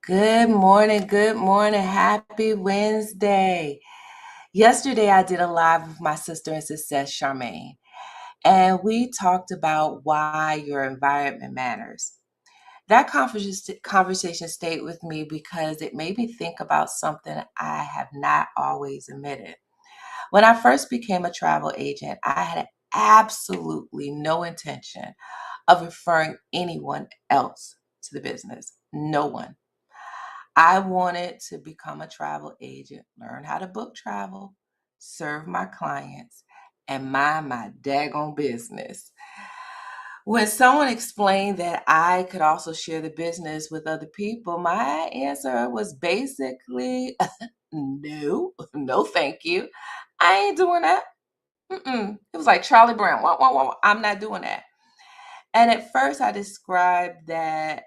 Good morning. Good morning. Happy Wednesday. Yesterday, I did a live with my sister in success, Charmaine, and we talked about why your environment matters. That conversation stayed with me because it made me think about something I have not always admitted. When I first became a travel agent, I had absolutely no intention of referring anyone else to the business. No one. I wanted to become a travel agent, learn how to book travel, serve my clients, and mind my daggone business. When someone explained that I could also share the business with other people, my answer was basically no, no, thank you. I ain't doing that. It was like Charlie Brown. Wah, wah, wah, wah. I'm not doing that. And at first, I described that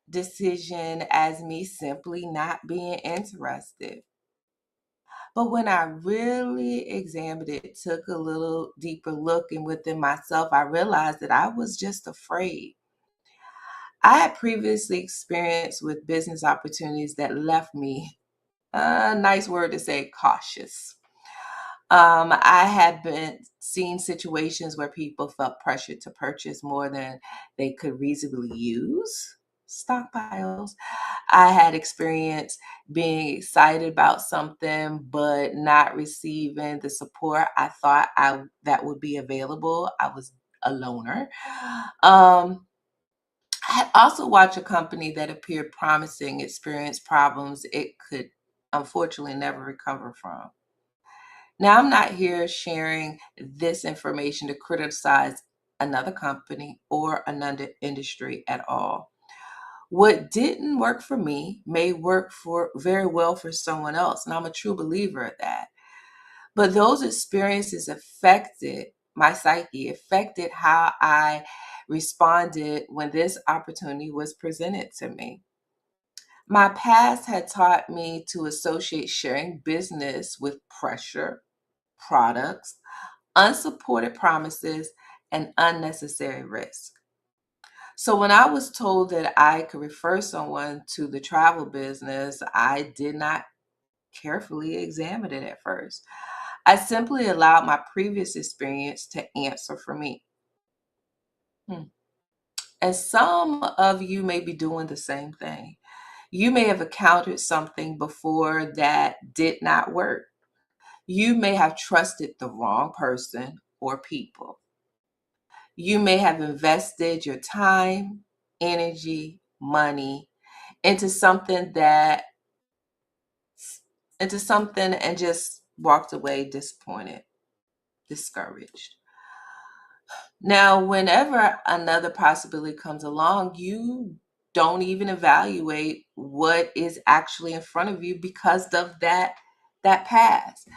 decision as me simply not being interested. But when I really examined it, took a little deeper look and within myself, I realized that I was just afraid. I had previously experienced with business opportunities that left me, a nice word to say, cautious. I had been seeing situations where people felt pressured to purchase more than they could reasonably use stockpiles. I had experienced being excited about something but not receiving the support I thought I that would be available. I was a loner. Um, I had also watched a company that appeared promising experience problems it could unfortunately never recover from. Now, I'm not here sharing this information to criticize another company or another industry at all. What didn't work for me may work for very well for someone else, and I'm a true believer of that. But those experiences affected my psyche, affected how I responded when this opportunity was presented to me. My past had taught me to associate sharing business with pressure, products, unsupported promises, and unnecessary risk. So when I was told that I could refer someone to the travel business, I did not carefully examine it at first. I simply allowed my previous experience to answer for me. Hmm. And some of you may be doing the same thing. You may have encountered something before that did not work. You may have trusted the wrong person or people. You may have invested your time, energy, money into something that into something and just walked away disappointed, discouraged. Now, whenever another possibility comes along, you don't even evaluate what is actually in front of you because of that past.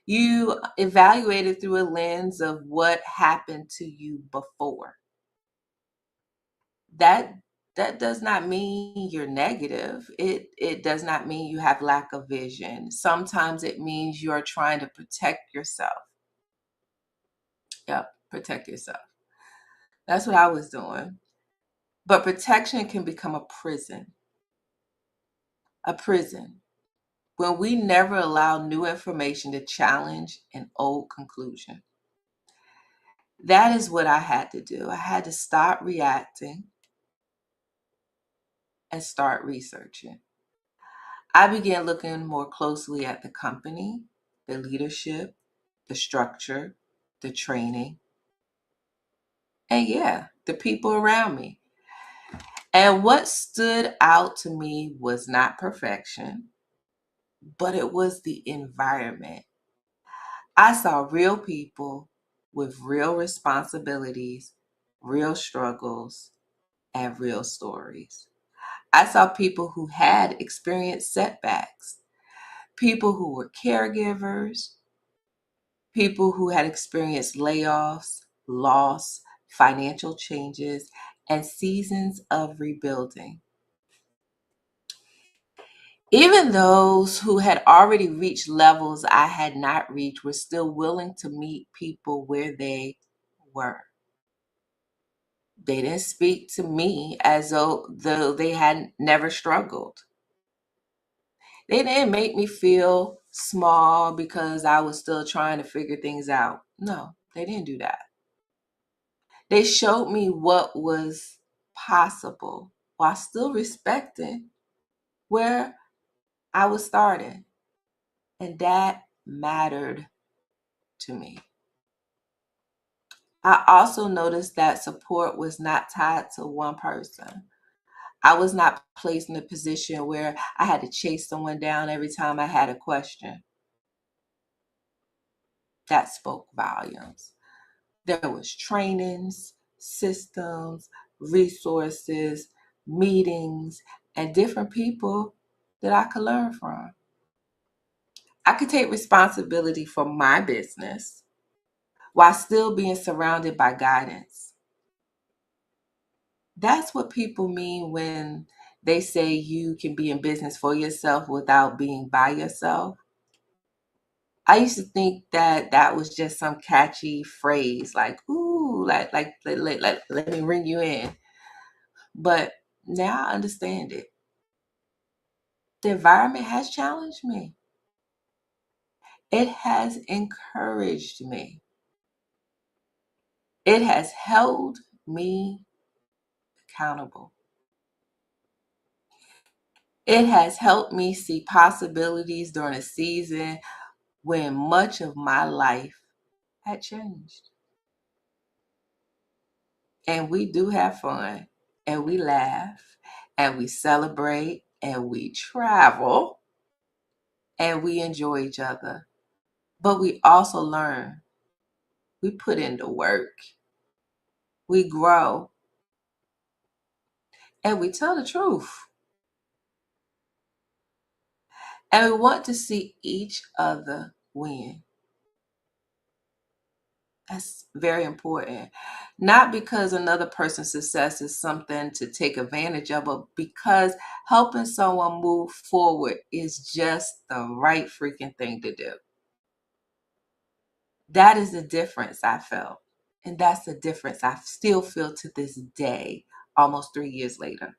You evaluate it through a lens of what happened to you before. That that does not mean you're negative. It does not mean you have lack of vision. Sometimes it means you're trying to protect yourself. Yep, protect yourself. That's what I was doing. But protection can become a prison when we never allow new information to challenge an old conclusion. That is what I had to do. I had to stop reacting and start researching. I began looking more closely at the company, the leadership, the structure, the training, and yeah, the people around me. And what stood out to me was not perfection, but it was the environment. I saw real people with real responsibilities, real struggles, and real stories. I saw people who had experienced setbacks, people who were caregivers, people who had experienced layoffs, loss, financial changes, and seasons of rebuilding. Even those who had already reached levels I had not reached were still willing to meet people where they were. They didn't speak to me as though they had never struggled. They didn't make me feel small because I was still trying to figure things out. No, they didn't do that. They showed me what was possible while still respecting where I was starting. And that mattered to me. I also noticed that support was not tied to one person. I was not placed in a position where I had to chase someone down every time I had a question. That spoke volumes. There was trainings, systems, resources, meetings, and different people that I could learn from. I could take responsibility for my business while still being surrounded by guidance. That's what people mean when they say you can be in business for yourself without being by yourself. I used to think that that was just some catchy phrase like, ooh, let me ring you in. But now I understand it. The environment has challenged me, it has encouraged me, it has held me accountable. It has helped me see possibilities during a season when much of my life had changed. And we do have fun, and we laugh, and we celebrate, and we travel, and we enjoy each other. But we also learn, we put in the work, we grow, and we tell the truth. And we want to see each other win. That's very important. Not because another person's success is something to take advantage of, but because helping someone move forward is just the right freaking thing to do. That is the difference I felt. And that's the difference I still feel to this day, almost 3 years later.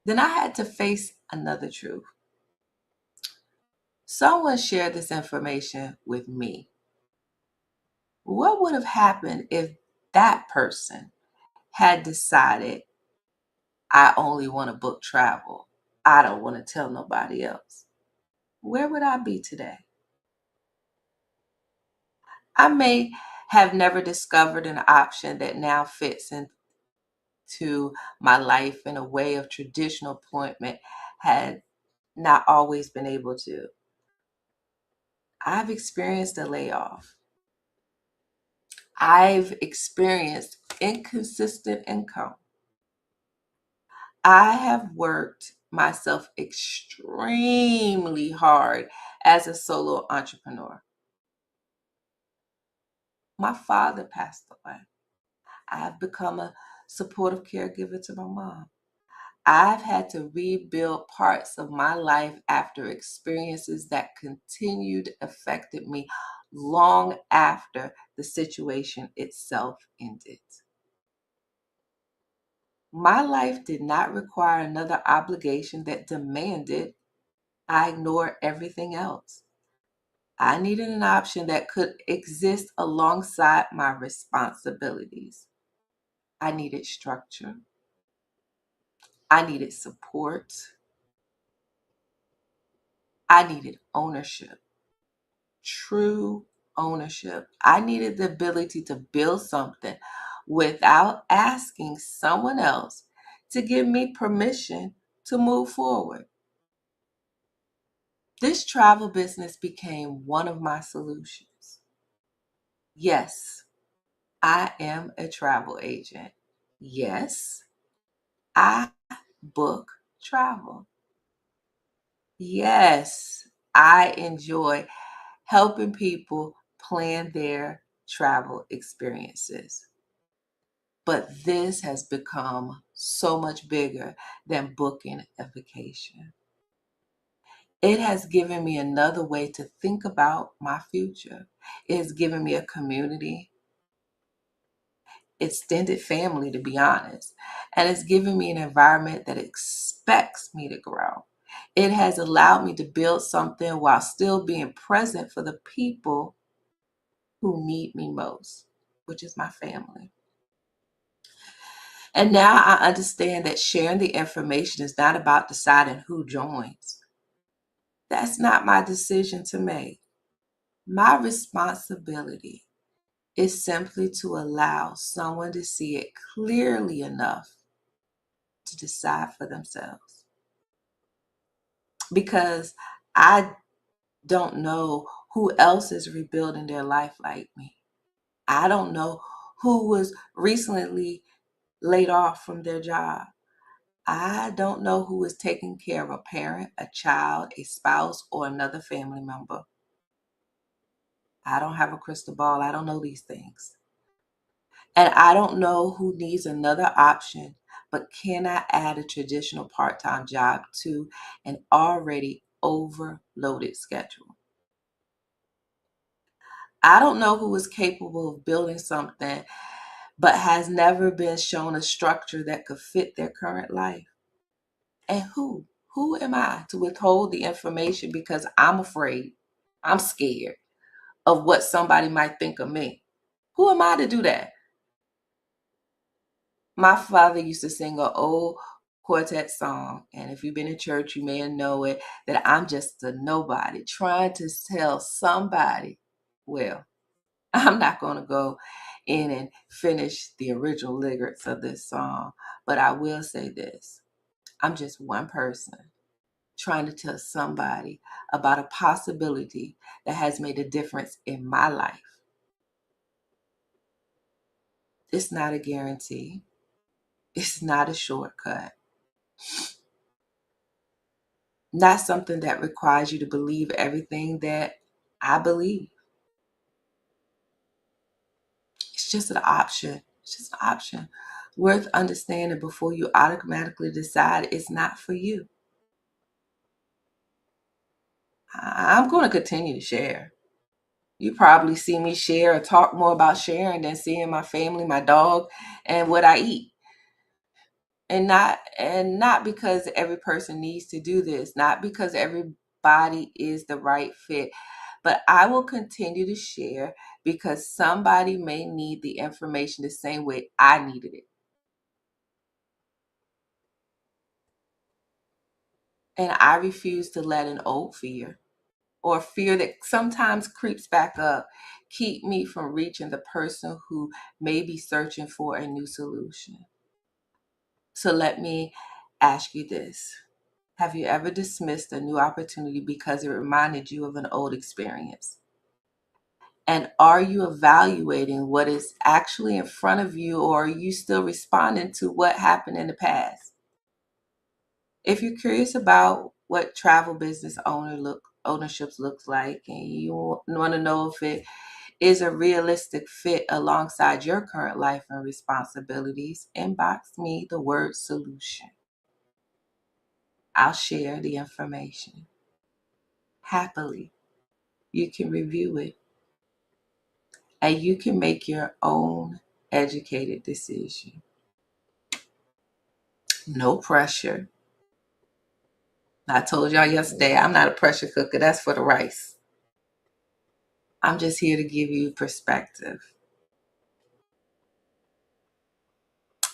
Then I had to face another truth. Someone shared this information with me. What would have happened if that person had decided, I only want to book travel, I don't want to tell nobody else? Where would I be today? I may have never discovered an option that now fits into my life in a way of traditional appointment had not always been able to. I've experienced a layoff. I've experienced inconsistent income. I have worked myself extremely hard as a solo entrepreneur. My father passed away. I've become a supportive caregiver to my mom. I've had to rebuild parts of my life after experiences that continued affected me long after the situation itself ended. My life did not require another obligation that demanded I ignore everything else. I needed an option that could exist alongside my responsibilities. I needed structure. I needed support. I needed ownership, true ownership. I needed the ability to build something without asking someone else to give me permission to move forward. This travel business became one of my solutions. Yes, I am a travel agent. Yes, I book travel. Yes, I enjoy helping people plan their travel experiences. But this has become so much bigger than booking a vacation. It has given me another way to think about my future. It has given me a community. extended family, to be honest. And it's given me an environment that expects me to grow. It has allowed me to build something while still being present for the people who need me most, which is my family. And now I understand that sharing the information is not about deciding who joins. That's not my decision to make. My responsibility is simply to allow someone to see it clearly enough to decide for themselves. Because I don't know who else is rebuilding their life like me. I don't know who was recently laid off from their job. I don't know who is taking care of a parent, a child, a spouse, or another family member. I don't have a crystal ball. I don't know these things. And I don't know who needs another option, but can I add a traditional part time job to an already overloaded schedule? I don't know who is capable of building something but has never been shown a structure that could fit their current life. And who? Who am I to withhold the information because I'm afraid, I'm scared of what somebody might think of me? Who am I to do that? My father used to sing an old quartet song, and if you've been in church, you may know it, that I'm just a nobody trying to tell somebody, well, I'm not going to go in and finish the original lyrics of this song, but I will say this. I'm just one person trying to tell somebody about a possibility that has made a difference in my life. It's not a guarantee. It's not a shortcut. Not something that requires you to believe everything that I believe. It's just an option. It's just an option worth understanding before you automatically decide it's not for you. I'm going to continue to share. You probably see me share or talk more about sharing than seeing my family, my dog, and what I eat. And not because every person needs to do this, not because everybody is the right fit, but I will continue to share because somebody may need the information the same way I needed it. And I refuse to let an old fear or fear that sometimes creeps back up keep me from reaching the person who may be searching for a new solution. So let me ask you this. Have you ever dismissed a new opportunity because it reminded you of an old experience? And are you evaluating what is actually in front of you, or are you still responding to what happened in the past? If you're curious about what travel business ownerships looks like, and you want to know if it is a realistic fit alongside your current life and responsibilities, inbox me the word solution. I'll share the information happily. You can review it and you can make your own educated decision. No pressure. I told y'all yesterday, I'm not a pressure cooker. That's for the rice. I'm just here to give you perspective.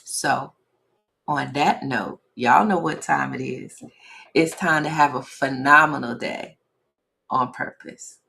So, on that note, y'all know what time it is. It's time to have a phenomenal day on purpose.